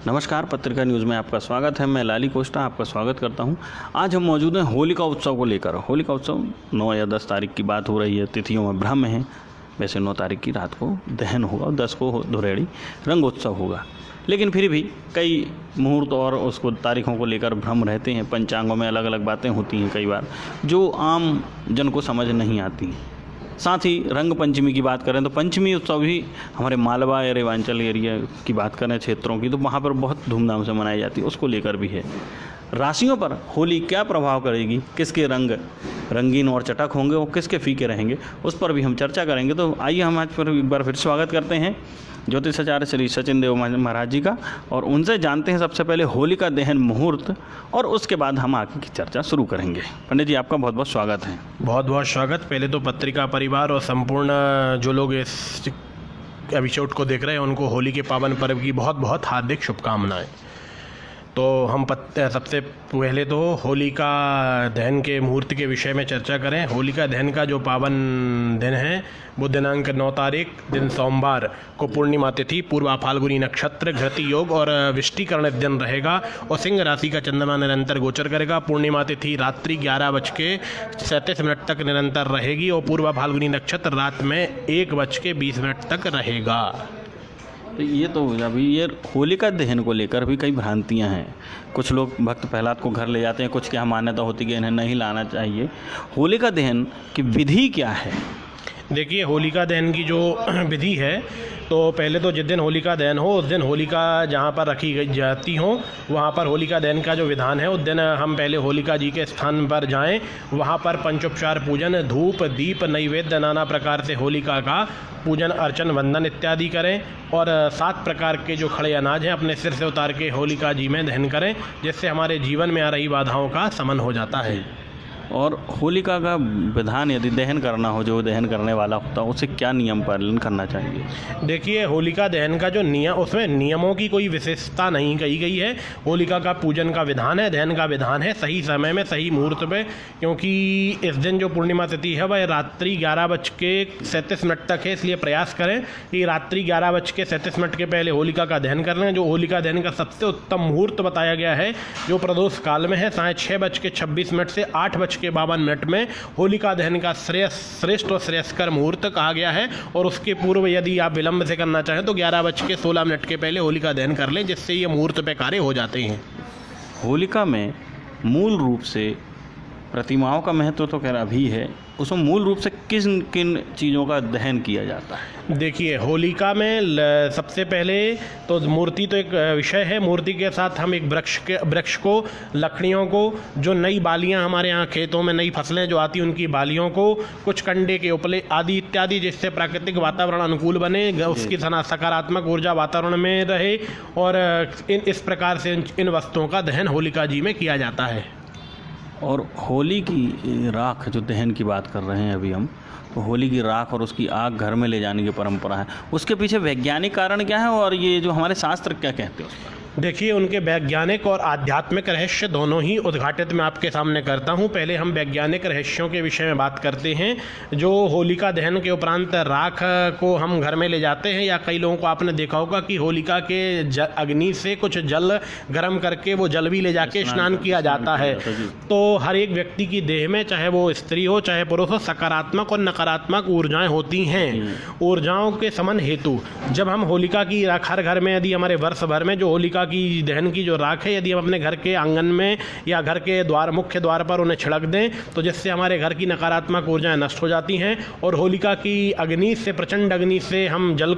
नमस्कार, पत्रिका न्यूज़ में आपका स्वागत है। मैं लाली कोस्टा आपका स्वागत करता हूं। आज हम मौजूद हैं होलिका उत्सव को लेकर। होलिका उत्सव 9 या 10 तारीख की बात हो रही है, तिथियों में भ्रम है। वैसे 9 तारीख की रात को दहन होगा और 10 को धुरेड़ी रंगोत्सव होगा, लेकिन फिर भी कई मुहूर्त और उसको तारीखों को लेकर भ्रम रहते हैं। पंचांगों में अलग अलग बातें होती हैं कई बार, जो आम जन को समझ नहीं आती। साथ ही रंग पंचमी की बात करें तो पंचमी उत्सव भी हमारे मालवा या रेवांचल एरिया की बात करें क्षेत्रों की, तो वहाँ पर बहुत धूमधाम से मनाई जाती है। उसको लेकर भी है। राशियों पर होली क्या प्रभाव करेगी, किसके रंग रंगीन और चटक होंगे और किसके फीके रहेंगे, उस पर भी हम चर्चा करेंगे। तो आइए हम आज पर एक बार फिर स्वागत करते हैं ज्योतिषाचार्य श्री सचिन देव महाराज जी का, और उनसे जानते हैं सबसे पहले होलिका दहन मुहूर्त, और उसके बाद हम आगे की चर्चा शुरू करेंगे। पंडित जी, आपका बहुत बहुत स्वागत है। बहुत बहुत स्वागत। पहले तो पत्रिका परिवार और संपूर्ण जो लोग इस एपिसोड को देख रहे हैं उनको होली के पावन पर्व की बहुत बहुत हार्दिक शुभकामनाएं। तो हम सबसे पहले तो होलिका दहन के मुहूर्त के विषय में चर्चा करें। होलिका दहन का जो पावन दिन है वो दिनांक 9 तारीख दिन सोमवार को पूर्णिमा तिथि, पूर्वा फाल्गुनी नक्षत्र, घृति योग और विष्टिकरण दिन रहेगा और सिंह राशि का चंद्रमा निरंतर गोचर करेगा। पूर्णिमा तिथि रात्रि 11:37 तक निरंतर रहेगी और पूर्वा फाल्गुनी नक्षत्र रात में 1:20 तक रहेगा। तो ये तो अभी ये होलिका दहन को लेकर भी कई भ्रांतियां हैं। कुछ लोग भक्त प्रहलाद को घर ले जाते हैं, कुछ क्या मान्यता होती है कि इन्हें नहीं लाना चाहिए। होलिका दहन की विधि क्या है? देखिए, होलिका दहन की जो विधि है, तो पहले तो जिस दिन होलिका दहन हो उस दिन होलिका जहाँ पर रखी जाती हो वहाँ पर होलिका दहन का जो विधान है, उस दिन हम पहले होलिका जी के स्थान पर जाएं, वहाँ पर पंचोपचार पूजन, धूप दीप नैवेद्य नाना प्रकार से होलिका का पूजन अर्चन वंदन इत्यादि करें और 7 प्रकार के जो खड़े अनाज हैं अपने सिर से उतार के होलिका जी में दहन करें, जिससे हमारे जीवन में आ रही बाधाओं का शमन हो जाता है। और होलिका का विधान यदि दहन करना हो, जो दहन करने वाला होता है उसे क्या नियम पालन करना चाहिए? देखिए, होलिका दहन का जो नियम, उसमें नियमों की कोई विशेषता नहीं कही गई है। होलिका का पूजन का विधान है, दहन का विधान है, सही समय में सही मुहूर्त पे, क्योंकि इस दिन जो पूर्णिमा तिथि है वह रात्रि 11:37 तक है। इसलिए प्रयास करें कि रात्रि 11:37 के पहले होलिका का दहन कर लें। जो होलिका दहन का सबसे उत्तम मुहूर्त बताया गया है जो प्रदोष काल में है, 6:26 से 8:52 में होलिका दहन का श्रेष्ठ और श्रेयस्कर मुहूर्त कहा गया है। और उसके पूर्व यदि आप विलंब से करना चाहें तो 11:16 के पहले होलिका दहन कर लें, जिससे ये मुहूर्त पे कार्य हो जाते हैं। होलिका में मूल रूप से प्रतिमाओं का महत्व तो खैर अभी है, उसमें मूल रूप से किन किन चीज़ों का दहन किया जाता है? देखिए, होलिका में सबसे पहले तो मूर्ति तो एक विषय है। मूर्ति के साथ हम एक वृक्ष को, लकड़ियों को, जो नई बालियां हमारे यहाँ खेतों में नई फसलें जो आती हैं उनकी बालियों को, कुछ कंडे के उपले आदि इत्यादि, जिससे प्राकृतिक वातावरण अनुकूल बने, उसकी सकारात्मक ऊर्जा वातावरण में रहे, और इस प्रकार से इन वस्तुओं का दहन होलिका जी में किया जाता है। और होली की राख जो दहन की बात कर रहे हैं अभी हम, तो होली की राख और उसकी आग घर में ले जाने की परंपरा है, उसके पीछे वैज्ञानिक कारण क्या है और ये जो हमारे शास्त्र क्या कहते हैं उस पर? देखिए, उनके वैज्ञानिक और आध्यात्मिक रहस्य दोनों ही उद्घाटित मैं आपके सामने करता हूं। पहले हम वैज्ञानिक रहस्यों के विषय में बात करते हैं। जो होलिका दहन के उपरांत राख को हम घर में ले जाते हैं, या कई लोगों को आपने देखा होगा कि होलिका के अग्नि से कुछ जल गर्म करके वो जल भी ले जाके स्नान किया जाता है। तो हर एक व्यक्ति की देह में, चाहे वो स्त्री हो चाहे पुरुष हो, सकारात्मक और नकारात्मक ऊर्जाएं होती हैं। ऊर्जाओं के समन हेतु जब हम होलिका की राख, हर घर में यदि हमारे वर्ष भर में जो होलिका की दहन की जो राख है, यदि हम अपने घर के आंगन में या घर के मुख्य द्वार पर उन्हें छिड़क दें, तो जिससे हमारे घर की नकारात्मक ऊर्जाएं नष्ट हो जाती हैं। और होलिका की अग्नि से, प्रचंड अग्नि से हम जल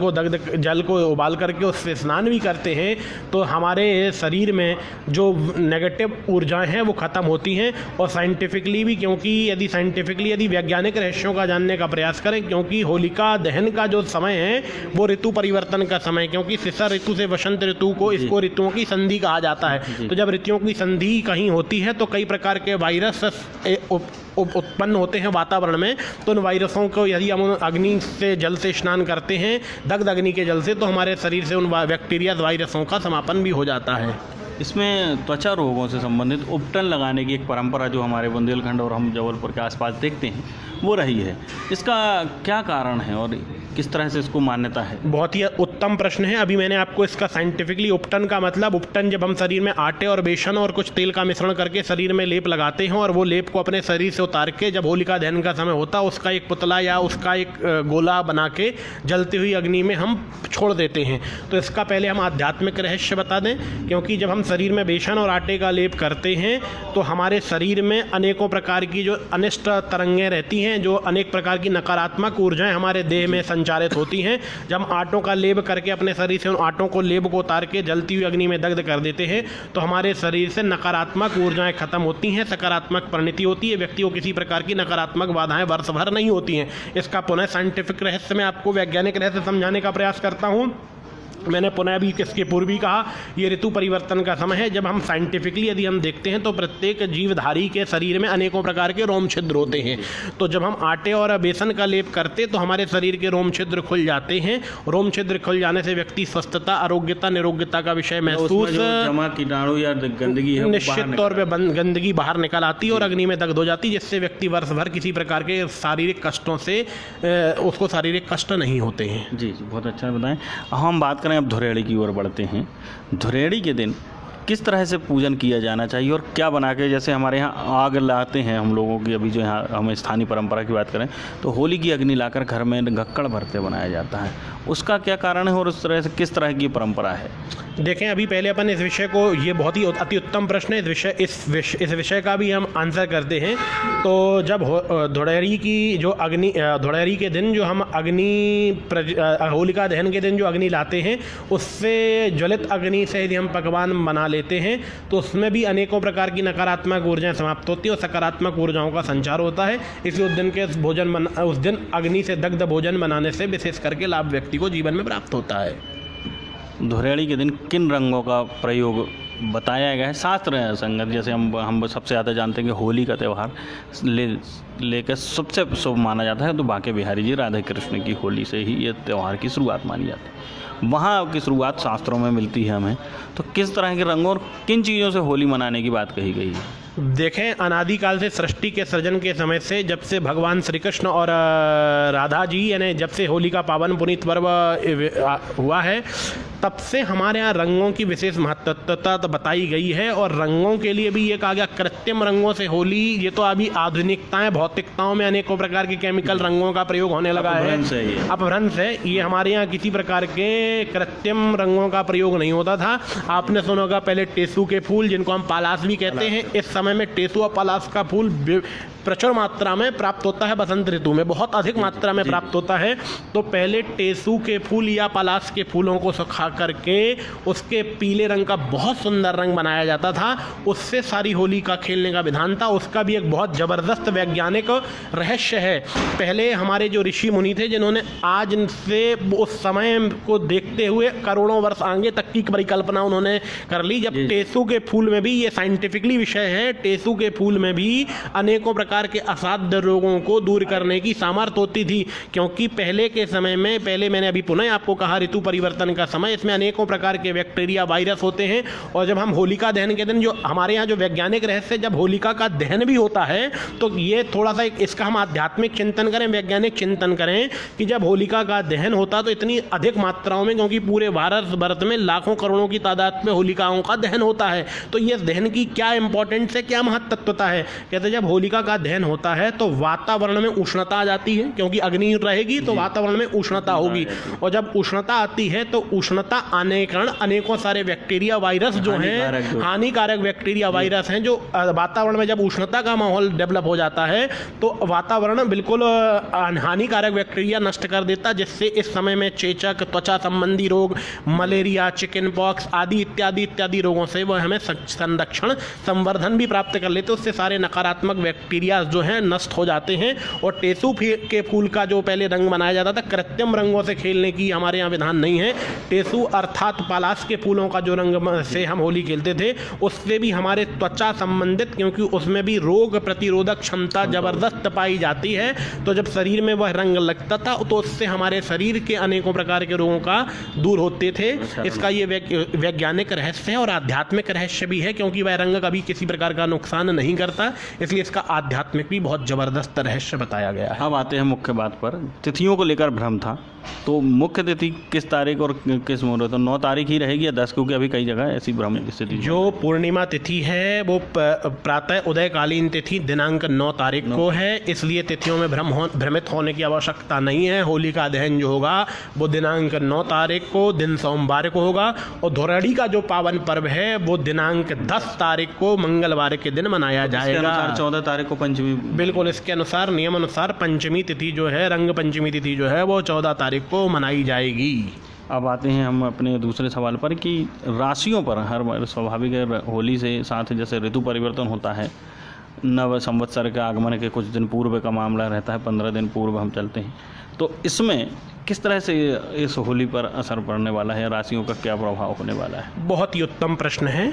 को उबाल करके उससे स्नान भी करते हैं, तो हमारे शरीर में जो नेगेटिव ऊर्जाएं हैं वो खत्म होती हैं। और साइंटिफिकली भी, क्योंकि यदि वैज्ञानिक रहस्यों का जानने का प्रयास करें, क्योंकि होलिका दहन का जो समय है वो ऋतु परिवर्तन का समय, क्योंकि शिशिर ऋतु से वसंत ऋतु को, इसको ऋतुओं की संधि कहा जाता है। तो जब ऋतुओं की संधि कहीं होती है तो कई प्रकार के वायरस उत्पन्न होते हैं वातावरण में। तो उन वायरसों को यदि हम अग्नि से, जल से स्नान करते हैं, दग्ध अग्नि के जल से, तो हमारे शरीर से उन बैक्टीरिया वायरसों का समापन भी हो जाता है। इसमें त्वचा रोगों से संबंधित उपटन लगाने की एक परंपरा जो हमारे बुंदेलखंड और हम जबलपुर के आसपास देखते हैं वो रही है। इसका क्या कारण है और किस तरह से इसको मान्यता है? बहुत ही उत्तम प्रश्न है। अभी मैंने आपको इसका साइंटिफिकली उपटन का मतलब, उपटन जब हम शरीर में आटे और बेसन और कुछ तेल का मिश्रण करके शरीर में लेप लगाते हैं और वो लेप को अपने शरीर से उतार के जब होलिका दहन का समय होता है उसका एक पुतला या उसका एक गोला बना के जलती हुई अग्नि में हम छोड़ देते हैं। तो इसका पहले हम आध्यात्मिक रहस्य बता दें, क्योंकि जब हम शरीर में बेसन और आटे का लेप करते हैं तो हमारे शरीर में अनेकों प्रकार की जो अनिष्ट तरंगें रहती हैं, जो अनेक प्रकार की नकारात्मक ऊर्जाएं हमारे देह में संचारित होती हैं। जब हम आटों का लेप करके अपने शरीर से उन आटों को लेप को उतार के जलती हुई अग्नि में दग्ध कर देते हैं तो हमारे शरीर से नकारात्मक ऊर्जाएं खत्म होती हैं, सकारात्मक परिणति होती है, व्यक्ति को किसी प्रकार की नकारात्मक बाधाएं वर्ष भर नहीं होती हैं। इसका पुनः साइंटिफिक रहस्य में आपको वैज्ञानिक रहस्य समझाने का प्रयास करता हूँ। मैंने पुनः भी इसके पूर्व भी कहा, ये ऋतु परिवर्तन का समय है। जब हम साइंटिफिकली यदि हम देखते हैं तो प्रत्येक जीवधारी के शरीर में अनेकों प्रकार के रोम छिद्र होते हैं। तो जब हम आटे और बेसन का लेप करते तो हमारे शरीर के रोम छिद्र खुल जाते हैं। रोम छिद्र खुल जाने से व्यक्ति स्वस्थता, आरोग्यता, निरोग्यता का विषय महसूस, जमा कीटाणु या गंदगी है निश्चित तौर पर गंदगी बाहर निकल आती है और अग्नि में दग्ध हो जाती है, जिससे व्यक्ति वर्ष भर किसी प्रकार के शारीरिक कष्टों से उसको शारीरिक कष्ट नहीं होते हैं। जी, बहुत अच्छा बताएं। हम बात करें अब धुरेड़ी की ओर बढ़ते हैं। धुरेड़ी के दिन किस तरह से पूजन किया जाना चाहिए और क्या बना के, जैसे हमारे यहाँ आग लाते हैं हम लोगों की, अभी जो यहाँ हम स्थानीय परंपरा की बात करें तो होली की अग्नि लाकर घर में गक्कड़ भरते बनाया जाता है, उसका क्या कारण है और उस तरह से किस तरह की परंपरा है? देखें, अभी पहले अपन इस विषय को, ये बहुत ही अति उत्तम प्रश्न है, इस विषय का भी हम आंसर करते हैं। तो जब धुड़ेरी की जो अग्नि, धुड़ेरी के दिन जो हम होलिका दहन के दिन जो अग्नि लाते हैं उससे ज्वलित अग्नि से यदि हम पकवान बना लेते हैं तो उसमें भी अनेकों प्रकार की नकारात्मक ऊर्जाएं समाप्त होती है और सकारात्मक ऊर्जाओं का संचार होता है। इसलिए उस दिन अग्नि से दग्ध भोजन बनाने से विशेष करके लाभ व्यक्ति को जीवन में प्राप्त होता है। धुरेड़ी के दिन किन रंगों का प्रयोग बताया गया है शास्त्र संगत? जैसे हम सबसे ज़्यादा जानते हैं कि होली का त्यौहार लेकर सबसे शुभ माना जाता है, तो बांके बिहारी जी राधा कृष्ण की होली से ही ये त्यौहार की शुरुआत मानी जाती है। वहाँ की शुरुआत शास्त्रों में मिलती है हमें, तो किस तरह के रंगों और किन चीज़ों से होली मनाने की बात कही गई है? देखें, अनादिकाल से सृष्टि के सृजन के समय से, जब से भगवान श्री कृष्ण और राधा जी, यानी जब से होली का पावन पुनीत पर्व हुआ है, तब से हमारे यहाँ रंगों की विशेष महत्वता बताई गई है। और रंगों के लिए भी ये कहा गया कृत्रिम रंगों से होली, ये तो अभी आधुनिकताएं, भौतिकताओं में अनेकों प्रकार के केमिकल रंगों का प्रयोग होने लगा है, अपभ्रंश है। ये हमारे यहाँ किसी प्रकार के कृत्रिम रंगों का प्रयोग नहीं होता था। आपने सुना होगा पहले टेसू के फूल, जिनको हम पालास भी कहते हैं, इस समय में टेसू और पलास का फूल प्रचुर मात्रा में प्राप्त होता है, बसंत ऋतु में बहुत अधिक मात्रा में प्राप्त होता है। तो पहले टेसू के फूल या पलास के फूलों को सुखा करके उसके पीले रंग का बहुत सुंदर रंग बनाया जाता था, उससे सारी होली का खेलने का विधान था। उसका भी एक बहुत ज़बरदस्त वैज्ञानिक रहस्य है। पहले हमारे जो ऋषि मुनि थे, जिन्होंने आज से उस समय को देखते हुए करोड़ों वर्ष आगे तक की परिकल्पना उन्होंने कर ली। जब टेसू के फूल में भी, ये साइंटिफिकली विषय है, टेसू के फूल में भी अनेकों प्रकार के असाध्य रोगों को दूर करने की सामर्थ्य होती थी। क्योंकि पहले के समय में, पहले मैंने अभी पुनः आपको कहा ऋतु परिवर्तन का समय, इसमें अनेकों प्रकार के बैक्टीरिया, वायरस होते हैं। और जब हम होलिका दहन के दिन, जो हमारे यहाँ जो वैज्ञानिक रहस्य, जब होलिका का दहन भी होता है तो ये थोड़ा सा इसका हम आध्यात्मिक चिंतन करें, वैज्ञानिक चिंतन करें कि जब होलिका का दहन होता तो इतनी अधिक मात्राओं में, क्योंकि पूरे भारत में लाखों करोड़ों की तादाद में होलिकाओं का दहन होता है, तो ये दहन की क्या इंपॉर्टेंस है, क्या महत्वता है? कहते जब होलिका का दहन होता है तो वातावरण में उष्णता आ जाती है, क्योंकि अग्नि रहेगी तो वातावरण में उष्णता होगी। और जब उष्णता आती है तो उष्णता आने के कारण अनेकों सारे बैक्टीरिया, वायरस जो हैं, हानिकारक बैक्टीरिया, वायरस हैं, जो वातावरण में जब उष्णता का माहौल डेवलप हो जाता है तो वातावरण बिल्कुल हानिकारक बैक्टीरिया नष्ट कर देता, जिससे इस समय में चेचक, त्वचा संबंधी रोग, मलेरिया, चिकन पॉक्स आदि इत्यादि रोगों से वह हमें संरक्षण, संवर्धन भी प्राप्त कर लेते। उससे सारे नकारात्मक बैक्टीरिया जो हैं नष्ट हो जाते हैं। और टेसू के फूल का जो पहले रंग बनाया जाता था, कृत्रिम रंगों से खेलने की हमारे यहाँ विधान नहीं है। टेसू अर्थात पलास के फूलों का जो रंग से हम होली खेलते थे, उससे भी हमारे त्वचा संबंधित, क्योंकि उसमें भी रोग प्रतिरोधक क्षमता जबरदस्त पाई जाती है, तो जब शरीर में वह रंग लगता था तो उससे हमारे शरीर के अनेकों प्रकार के रोगों का दूर होते थे। इसका ये वैज्ञानिक रहस्य है और आध्यात्मिक रहस्य भी है, क्योंकि वह रंग कभी किसी प्रकार का नुकसान नहीं करता, इसलिए इसका आध्यात्मिक भी बहुत जबरदस्त रहस्य बताया गया है। अब आते हैं मुख्य बात पर। तिथियों को लेकर भ्रम था तो मुख्य तिथि किस तारीख और किस मुहूर्त, तो 9 तारीख ही रहेगी या 10, क्योंकि अभी कई जगह ऐसी भ्रम स्थिति जो पूर्णिमा तिथि है वो प्रातः उदयकालीन तिथि दिनांक 9 तारीख को है, इसलिए तिथियों में भ्रमित होने की आवश्यकता नहीं है। होलिका दहन जो होगा वो दिनांक 9 तारीख को दिन सोमवार को होगा, और धुरड़ी का जो पावन पर्व है वो दिनांक 10 तारीख को मंगलवार के दिन मनाया जाएगा। 14 तारीख को पंचमी। बिल्कुल, इसके अनुसार नियम अनुसार पंचमी तिथि जो है, रंग पंचमी तिथि जो है वो 14 तारीख को मनाई जाएगी। अब आते हैं हम अपने दूसरे सवाल पर कि राशियों पर हर बार स्वाभाविक है, होली से साथ जैसे ऋतु परिवर्तन होता है, नव संवत्सर के आगमन के कुछ दिन पूर्व का मामला रहता है, 15 दिन पूर्व हम चलते हैं, तो इसमें किस तरह से इस होली पर असर पड़ने वाला है, राशियों का क्या प्रभाव होने वाला है? बहुत ही उत्तम प्रश्न है।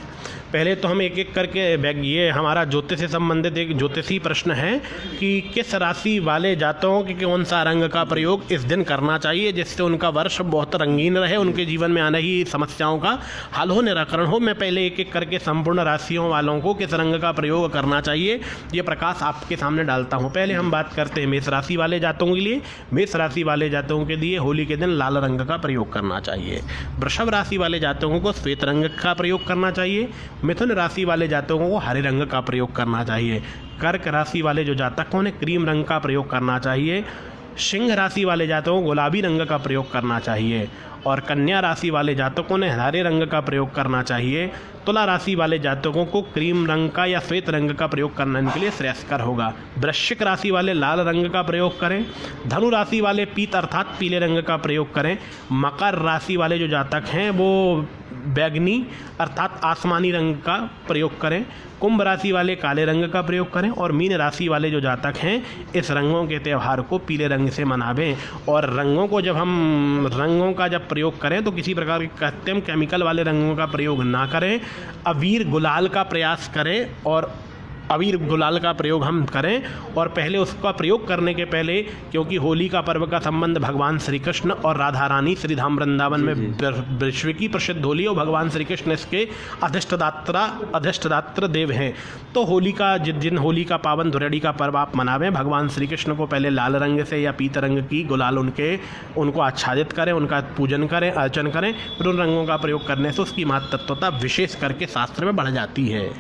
पहले तो हम एक एक करके ये हमारा ज्योतिष से संबंधित एक ज्योतिषी प्रश्न है कि किस राशि वाले जातकों के कौन सा रंग का प्रयोग इस दिन करना चाहिए जिससे उनका वर्ष बहुत रंगीन रहे, उनके जीवन में आने ही समस्याओं का हल हो, निराकरण हो। मैं पहले एक एक करके संपूर्ण राशियों वालों को किस रंग का प्रयोग करना चाहिए ये प्रकाश आपके सामने डालता हूँ। पहले हम बात करते हैं मेष राशि वाले जातकों के लिए। मेष राशि वाले जातकों के लिए होली के दिन लाल रंग का प्रयोग करना चाहिए। वृषभ राशि वाले जातकों को श्वेत रंग का प्रयोग करना चाहिए। मिथुन राशि वाले जातकों को हरे रंग का प्रयोग करना चाहिए। कर्क राशि वाले जो जातक उन्हें क्रीम रंग का प्रयोग करना चाहिए। सिंह राशि वाले जातकों को गुलाबी रंग का प्रयोग करना चाहिए, और कन्या राशि वाले जातकों ने हरे रंग का प्रयोग करना चाहिए। तुला राशि वाले जातकों को क्रीम रंग का या श्वेत रंग का प्रयोग करना इनके लिए श्रेयस्कर होगा। वृश्चिक राशि वाले लाल रंग का प्रयोग करें। धनु राशि वाले पीत अर्थात पीले रंग का प्रयोग करें। मकर राशि वाले जो जातक हैं वो बैगनी अर्थात आसमानी रंग का प्रयोग करें। कुंभ राशि वाले काले रंग का प्रयोग करें, और मीन राशि वाले जो जातक हैं इस रंगों के त्यौहार को पीले रंग से मनावें। और रंगों को जब हम रंगों का जब प्रयोग करें तो किसी प्रकार के कृत्रिम केमिकल वाले रंगों का प्रयोग ना करें। अबीर गुलाल का प्रयास करें, और अबीर गुलाल का प्रयोग हम करें, और पहले उसका प्रयोग करने के पहले, क्योंकि होली का पर्व का संबंध भगवान श्री कृष्ण और राधा रानी श्री धाम वृंदावन में विश्व की प्रसिद्ध होली, और भगवान श्री कृष्ण इसके अधिष्ठात्र देव हैं। तो होली का जिस दिन होली का पावन धुरड़ी का पर्व आप मनावें, भगवान श्री कृष्ण को पहले लाल रंग से या पीत रंग की गुलाल उनको आच्छादित करें, उनका पूजन करें, अर्चन करें। फिर उन रंगों का प्रयोग करने से उसकी महत्वता विशेष करके शास्त्र में बढ़ जाती है।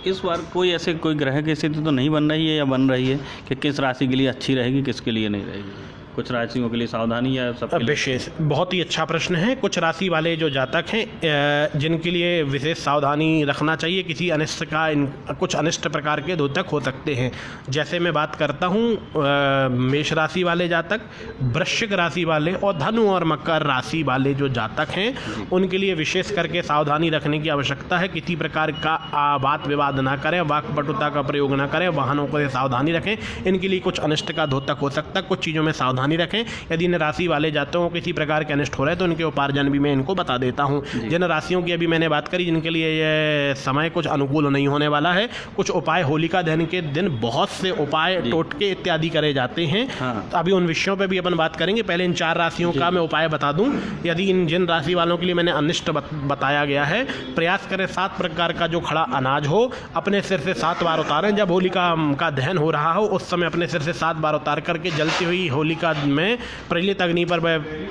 इस बार कोई ऐसे कोई ग्रह की स्थिति तो नहीं बन रही है या बन रही है कि किस राशि के लिए अच्छी रहेगी, किसके लिए नहीं रहेगी? कुछ राशियों के लिए सावधानी या सब विशेष? बहुत ही अच्छा प्रश्न है। कुछ राशि वाले जो जातक हैं जिनके लिए विशेष सावधानी रखना चाहिए, किसी अनिष्ट का कुछ अनिष्ट प्रकार के द्योतक हो सकते हैं। जैसे मैं बात करता हूँ मेष राशि वाले जातक, वृश्चिक राशि वाले और धनु और मकर राशि वाले जो जातक हैं उनके लिए विशेष करके सावधानी रखने की आवश्यकता है। किसी प्रकार का वाद विवाद ना करें, वाक्पटुता का प्रयोग ना करें, वाहनों को सावधानी रखें। इनके लिए कुछ अनिष्ट का द्योतक हो सकता है, कुछ चीज़ों में सावधानी रखें। यदि इन राशि वाले जातकों को किसी प्रकार के अनिष्ट हो रहे हैं तो उनके उपार्जन भी मैं इनको बता देता हूं। जिन राशियों की अभी मैंने बात करी जिनके लिए ये समय कुछ अनुकूल नहीं होने वाला है, कुछ उपाय होलिका दहन के दिन बहुत से उपाय टोटके इत्यादि करे जाते हैं। तो अभी उन विषयों पर भी अपन बात करेंगे। पहले इन 4 राशियों का मैं उपाय बता दूं। यदि इन जिन राशि वालों के लिए मैंने अनिष्ट बताया गया है, प्रयास करें 7 प्रकार का जो खड़ा अनाज हो अपने सिर से 7 बार उतारें। जब होलिका का दहन हो रहा हो उस समय अपने सिर से 7 बार उतार करके जलती हुई होलिका में प्रज्वलित अग्नि पर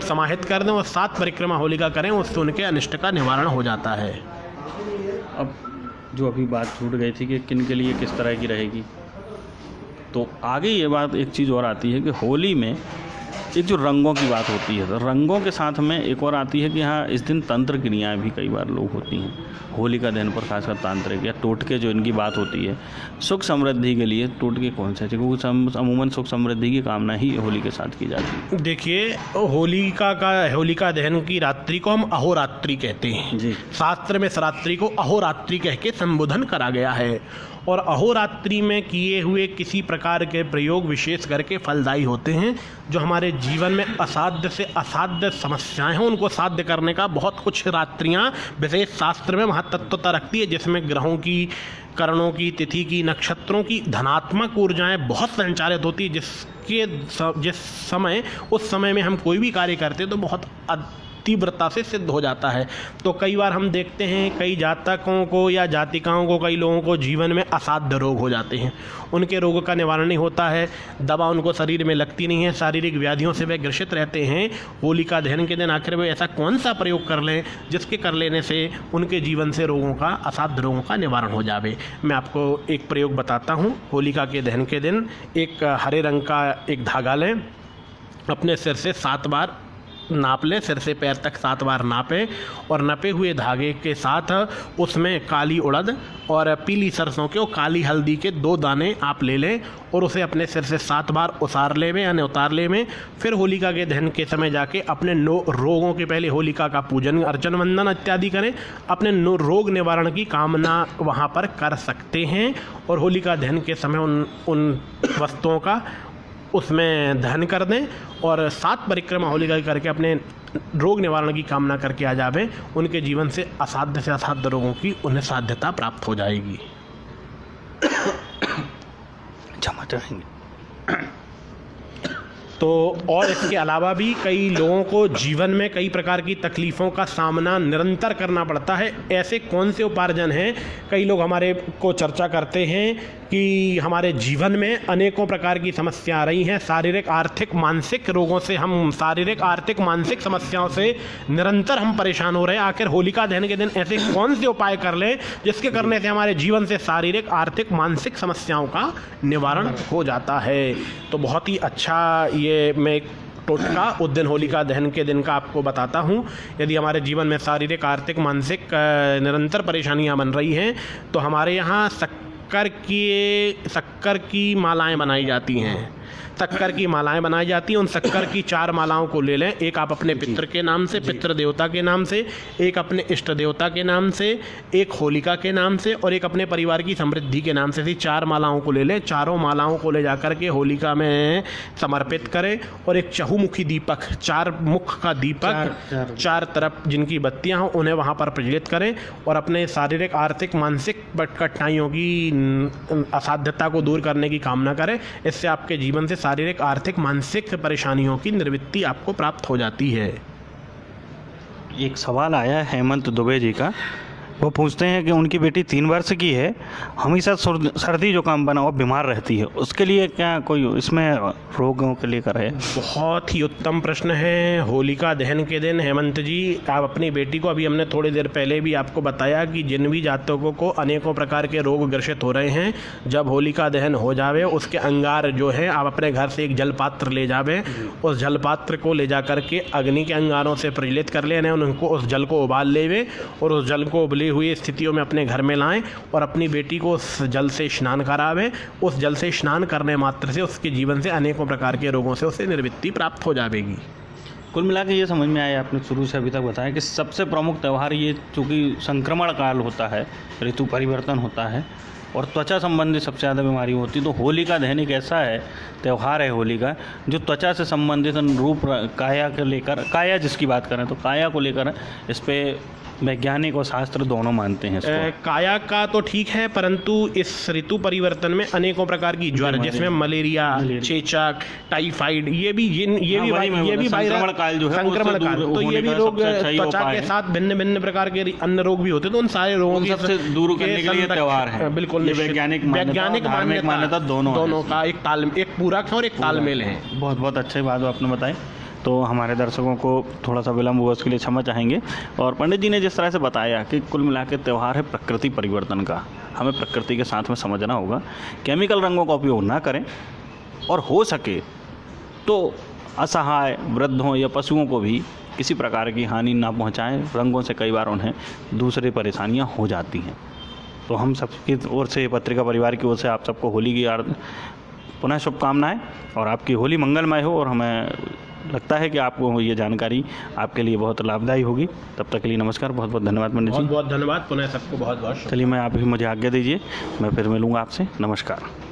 समाहित कर दें और 7 परिक्रमा होलिका करें, उससे उनके अनिष्ट का निवारण हो जाता है। अब जो अभी बात छूट गई थी कि किन के लिए किस तरह की रहेगी, तो आगे ये बात एक चीज़ और आती है कि होली में एक जो रंगों की बात होती है, तो रंगों के साथ में एक और आती है कि हाँ इस दिन तंत्र क्रियाएँ भी कई बार लोग होती हैं होलिका दहन पर, खासकर तांत्रिक या टोटके जो इनकी बात होती है। सुख समृद्धि के लिए टोटके कौन से? क्योंकि अमूमन सुख समृद्धि की कामना ही होली के साथ की जाती है। देखिए, होलिका दहन की रात्रि को हम अहोरात्रि कहते हैं जी। शास्त्र में इस रात्रि को अहोरात्रि कह के संबोधन करा गया है, और अहोरात्रि में किए हुए किसी प्रकार के प्रयोग विशेष करके फलदायी होते हैं। जो हमारे जीवन में असाध्य से असाध्य समस्याएं हैं उनको साध्य करने का बहुत कुछ रात्रियां विशेष शास्त्र में महत्वता रखती है, जिसमें ग्रहों की, करणों की, तिथि की, नक्षत्रों की धनात्मक ऊर्जाएं बहुत संचालित होती है, जिस समय में हम कोई भी कार्य करते हैं तो बहुत तीव्रता से सिद्ध हो जाता है। तो कई बार हम देखते हैं कई जातकों को या जातिकाओं को, कई लोगों को जीवन में असाध्य रोग हो जाते हैं, उनके रोग का निवारण नहीं होता है, दवा उनको शरीर में लगती नहीं है, शारीरिक व्याधियों से वे ग्रसित रहते हैं। होलिका दहन के दिन आखिर वे ऐसा कौन सा प्रयोग कर लें जिसके कर लेने से उनके जीवन से रोगों का, असाध्य रोगों का निवारण हो जावे। मैं आपको एक प्रयोग बताता हूँ। होलिका के दहन के दिन एक हरे रंग का एक धागा लें, अपने सिर से 7 बार नाप लें, सिर से पैर तक 7 बार नापें और नपे हुए धागे के साथ उसमें काली उड़द और पीली सरसों के और काली हल्दी के 2 दाने आप ले लें और उसे अपने सिर से 7 बार उतार ले में, यानी उतार ले में। फिर होलिका के दहन के समय जाके अपने रोगों के पहले होलिका का पूजन अर्चन वंदन इत्यादि करें, अपने रोग निवारण की कामना वहाँ पर कर सकते हैं। और होलिका दहन के समय उन वस्तुओं का उसमें दहन कर दें और 7 परिक्रमा होलिका की करके अपने रोग निवारण की कामना करके आ जावे। उनके जीवन से असाध्य रोगों की उन्हें साध्यता प्राप्त हो जाएगी। क्षमा चाहेंगे। तो और इसके अलावा भी कई लोगों को जीवन में कई प्रकार की तकलीफ़ों का सामना निरंतर करना पड़ता है। ऐसे कौन से उपार्जन हैं, कई लोग हमारे को चर्चा करते हैं कि हमारे जीवन में अनेकों प्रकार की समस्या आ रही हैं, शारीरिक आर्थिक मानसिक रोगों से, हम शारीरिक आर्थिक मानसिक समस्याओं से निरंतर हम परेशान हो रहे हैं। आखिर होलिका दहन के दिन ऐसे कौन से उपाय कर लें जिसके करने से हमारे जीवन से शारीरिक आर्थिक मानसिक समस्याओं का निवारण हो जाता है। तो बहुत ही अच्छा ये मैं एक टोटका उस दिन होलिका दहन के दिन का आपको बताता हूँ। यदि हमारे जीवन में शारीरिक आर्थिक मानसिक निरंतर परेशानियाँ बन रही हैं तो हमारे यहाँ शक्कर की मालाएं बनाई जाती हैं, शक्कर की मालाएं बनाई जाती हैं। उन शक्कर की 4 मालाओं को ले लें, एक आप अपने पितर के नाम से, पितृ देवता के नाम से, एक अपने इष्ट देवता के नाम से, एक होलिका के नाम से और एक अपने परिवार की समृद्धि के नाम से। ऐसी 4 मालाओं को ले लें, चारों मालाओं को ले जाकर के होलिका में समर्पित करें और एक चहुमुखी दीपक, 4 मुख का दीपक, 4 तरफ जिनकी बत्तियां हों उन्हें वहाँ पर प्रज्वलित करें और अपने शारीरिक आर्थिक मानसिक कठिनाइयों की असाध्यता को दूर करने की कामना करें। इससे आपके जीवन से शारीरिक आर्थिक मानसिक परेशानियों की निवृत्ति आपको प्राप्त हो जाती है। एक सवाल आया है हेमंत दुबे जी का। वो पूछते हैं कि उनकी बेटी 3 वर्ष की है, हमेशा सर्दी जुकाम बना और बीमार रहती है, उसके लिए क्या कोई इसमें रोगों के लिए करे? बहुत ही उत्तम प्रश्न है। होलिका दहन के दिन हेमंत जी आप अपनी बेटी को, अभी हमने थोड़ी देर पहले भी आपको बताया कि जिन भी जातकों को अनेकों प्रकार के रोग ग्रसित हो रहे हैं, जब होलिका दहन हो जावे उसके अंगार जो है आप अपने घर से एक जलपात्र ले जावे, उस जलपात्र को ले जा करके अग्नि के अंगारों से प्रज्वलित कर लें, उनको उस जल को उबाल लेवे और उस जल को उबली हुई स्थितियों में अपने घर में लाएं और अपनी बेटी को उस जल से स्नान करावें। उस जल से स्नान करने मात्र से उसके जीवन से अनेकों प्रकार के रोगों से उसे निवृत्ति प्राप्त हो जाएगी। कुल मिला के ये समझ में आया, आपने शुरू से अभी तक बताया कि सबसे प्रमुख त्यौहार ये, चूँकि संक्रमण काल होता है, ऋतु परिवर्तन होता है और त्वचा संबंधी सबसे ज़्यादा बीमारी होती है, तो होलिका दहन एक ऐसा है त्यौहार है होली का जो त्वचा से संबंधित रूप, काया के लेकर, काया जिसकी बात करें तो काया को लेकर इस पर वैज्ञानिक और शास्त्र दोनों मानते हैं इसको। काया का तो ठीक है, परंतु इस ऋतु परिवर्तन में अनेकों प्रकार की ज्वर, जिसमें मलेरिया, चेचक, टाइफाइड, ये भी संक्रमण काल जो है, संक्रमण काल, तो ये भी रोग त्वचा के साथ भिन्न भिन्न प्रकार के अन्य रोग भी होते हैं। तो उन सारे रोगों से दूर करने के लिए त्यौहार है। बिल्कुल, वैज्ञानिक मान्यता दोनों का एक पूरक है और एक तालमेल है। बहुत बहुत अच्छी बात आपने बताई। तो हमारे दर्शकों को थोड़ा सा विलम्ब हुआ, उसके लिए क्षमा चाहेंगे। और पंडित जी ने जिस तरह से बताया कि कुल मिला के त्यौहार है प्रकृति परिवर्तन का, हमें प्रकृति के साथ में समझना होगा, केमिकल रंगों का उपयोग ना करें और हो सके तो असहाय वृद्धों या पशुओं को भी किसी प्रकार की हानि ना पहुंचाएं। रंगों से कई बार उन्हें दूसरी परेशानियां हो जाती हैं। तो हम सबकी ओर से, पत्रिका परिवार की ओर से आप सबको होली की पुनः शुभकामनाएं और आपकी होली मंगलमय हो। और हमें लगता है कि आपको ये जानकारी आपके लिए बहुत लाभदायी होगी। तब तक के लिए नमस्कार, बहुत बहुत धन्यवाद पंडित जी। बहुत बहुत धन्यवाद, पुनः सबको बहुत बहुत। चलिए, मैं आप ही मुझे आज्ञा दीजिए, मैं फिर मिलूँगा आपसे। नमस्कार।